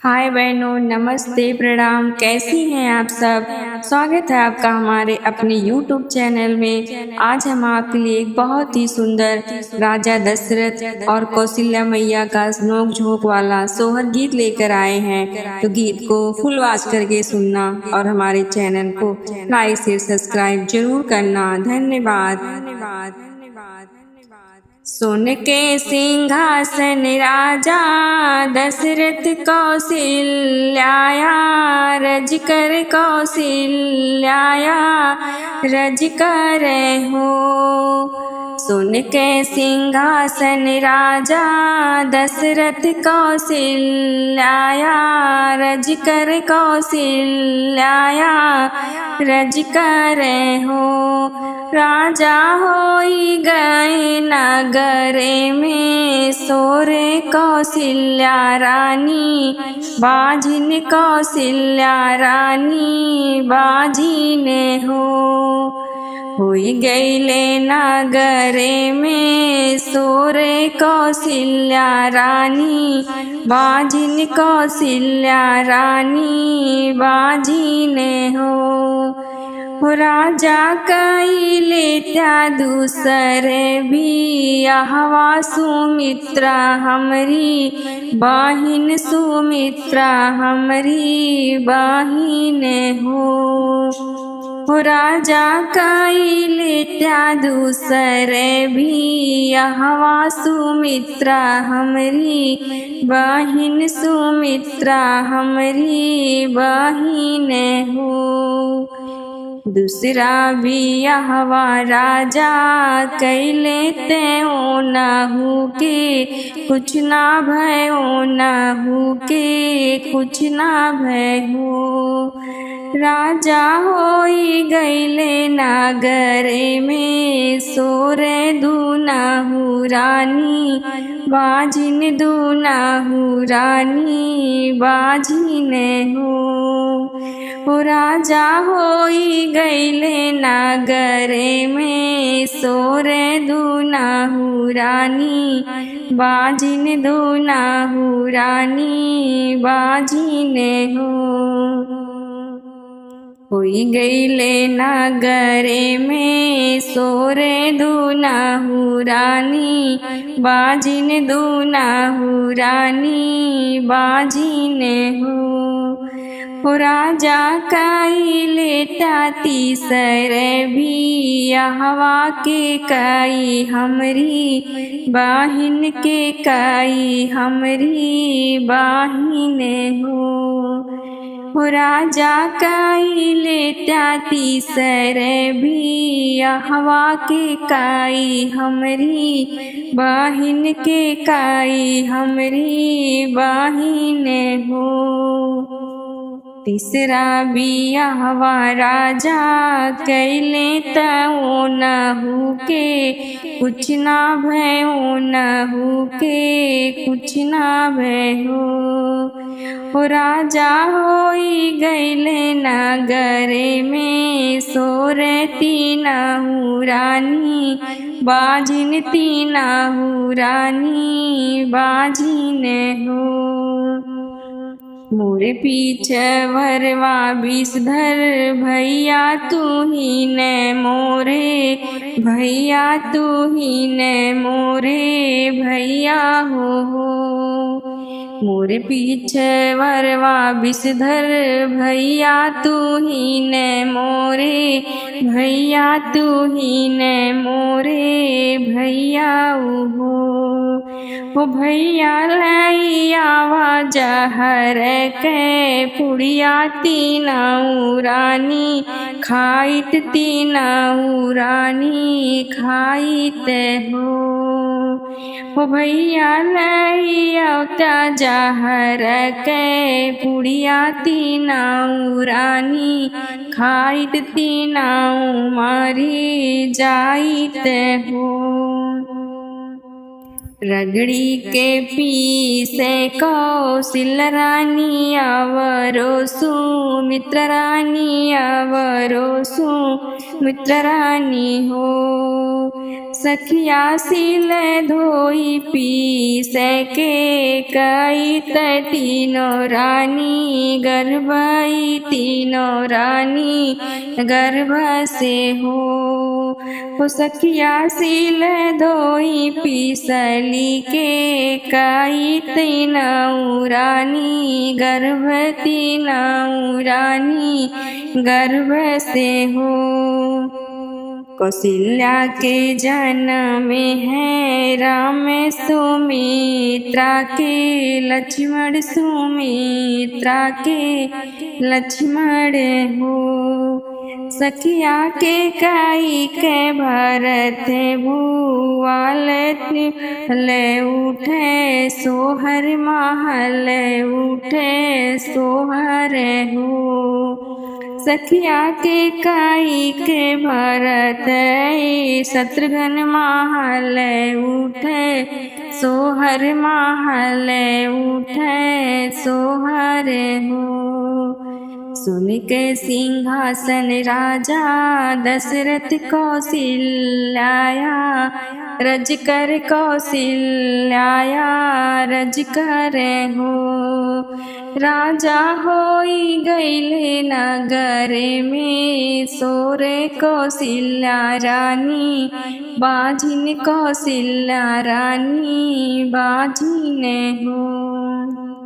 हाय बहनों, नमस्ते, प्रणाम। कैसी हैं आप सब। स्वागत है आपका हमारे अपने YouTube चैनल में। आज हम आपके लिए एक बहुत ही सुंदर राजा दशरथ और कौशल्या मैया का नोक झोंक वाला सोहर गीत लेकर आए हैं। तो गीत को फुल वॉच करके सुनना और हमारे चैनल को लाइक शेयर सब्सक्राइब जरूर करना। धन्यवाद। सोन के सिंहासन राजा दशरथ कौशल्याया रज कर कौशल्याया रज कर हो। सोन के सिंहासन राजा दशरथ कौशल्याया रज कर कौशल्याया रज कर हो। राजा होई गए नगरे में सोरे कौशल्या रानी बाजिन कौशल्या रानी बाजिन हो। होई गईले नगरे में सोरे कौशल्या रानी बाजिन कौशल्या रानी बाजिन हो। राजा कईले त्या दूसरे भी आहवा सुमित्रा हमरी बहिन सुमित्रा हमरी बहिन हो। राजा कईले त्या दूसरे भी आहवा सुमित्रा हमरी बहिन सुमित्रा हमरी बहिन हो। दूसरा बियाहवा राजा कैले त्यों नहु के कुछ ना भयो नहु के कुछ ना भयो। राजा होई गईले नगरे में सोरे दूनहु रानी बाजिन दूनहु रानी बाजिन हो। राजा होई गईले नगरे में सोरे दूनहु रानी बाजिन दूनहु रानी बाजिन हो। होई गईले नगरे में सोरे दूनहु रानी बाजिन दूनहु रानी बाजिन हो। राजा कईले ताती सर भी आहवा के कई हमरी बहिन के कई हमरी बहिन हो। राजा कईले ताती सर भी आहवा के कई हमरी बहिन के कई हमरी बहिन हो। तीसरा बियाहवा राजा कैले तऊ नहु के कुछ ना भयो नहु के कुछ ना भयो। राजा होई गईले नगरे में सोरे तीनहु रानी बाजिन तीनहु रानी बाजिन हो। मोरे पीछे भरवा विषधर भैया तू ही ने मोरे भैया तू ही ने मोरे भैया हो। मोरे पीछे भरवा विषधर भैया तू ही ने मोरे भैया तू ही ने मोरे भैया हो। भैया लैयावा जहर के पुड़िया तीनऊ रानी खाइत तीनऊ रानी खाइत हो। भैया लैया जहर के पुड़िया तीनऊ रानी खाइत तीनऊ मारी जाइत हो। रगड़ी के पीसे कौशल रानी आवरो सुमित्र रानी आवरो सुमित्र रानी हो। सखिया सिल धोई पीसे के कई तीनों रानी गर्भई तीनों रानी गर्भ से हो। सखिया सिल धोई पीसली के कई तीनों रानी गर्भ तीनों रानी गर्भ से हो। कौशल्या के जन्म है राम सुमित्रा के लक्ष्मण सुमित्रा के लक्ष्मण हो। सखिया के कई के भरत भुआल ले उठे सोहर महल उठे सोहर हो। सखिया के कई के भरत शत्रुघ्न महल उठे सोहर महल उठे सोहर हो। सुन के सिंहासन राजा दशरथ कौशल्याया रज कर कौशल्याया रज कर हो। राजा होई गईले नगर में सोरे कौशल्या रानी बाजिन कौशल्या रानी बाजिन हो।